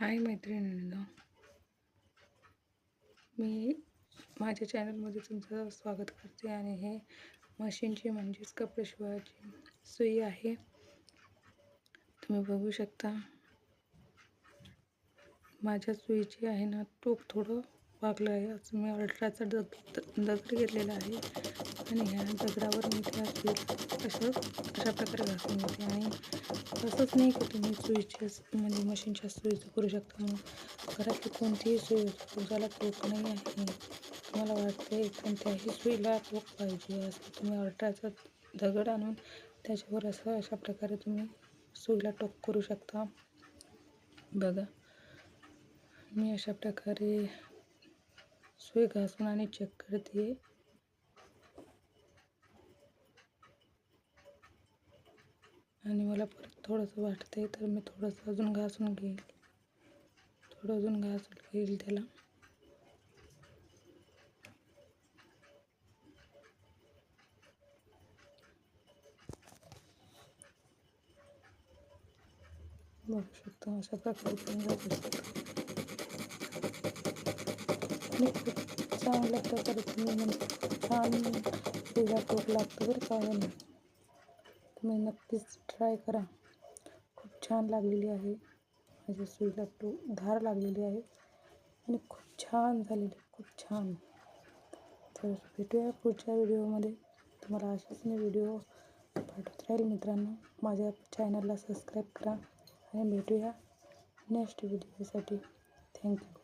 हाय मैत्रिणींनो, मी माझ्या चॅनलमध्ये तुमचं स्वागत करते आणि हे मशीनची म्हणजेच कपडे शिवायची सुई आहे. तुम्ही बघू शकता माझ्या सुईची आहे ना टोक थोडं वाकलं आहे. असं मी अल्ट्राचा दगड घेतलेला आहे आणि ह्या दगडावर मी त्या सुईला अशा प्रकारे घासून घेते. आणि असंच नाही की तुम्ही सुईच्या म्हणजे मशीनच्या सुईचं करू शकता. म्हणून घरातली कोणतीही सुई ज्याला टोक नाही आहे, तुम्हाला वाटते कोणत्याही सुईला टोक पाहिजे असं तुम्ही अल्ट्राचा दगड आणून त्याच्यावर अशा प्रकारे तुम्ही सुईला टोक करू शकता. बघा, मी अशा प्रकारे सुई घासून आणि चेक करते. आणि मला परत थोडंसं वाटतंय तर मी थोडंसं अजून घासून घेईल. थोडं अजून घासून घेईल त्याला. बघू शकता अशा प्रकारे तुम्ही घासू शकता. आणि खूप चांगल्या प्रकारे तुम्ही म्हणजे छान सुईला टोक लागतं बरं का. तुम्ही नक्कीच ट्राय करा. खूप छान लागलेली आहे माझ्या सुईला धार लागलेली आहे आणि खूप छान झालेली, खूप छान. तर भेटूया पुढच्या व्हिडिओमध्ये. तुम्हाला असेच मी व्हिडिओ पाठवत राहील मित्रांनो. माझ्या चॅनलला सबस्क्राईब करा आणि भेटूया नेक्स्ट व्हिडिओसाठी. थँक्यू.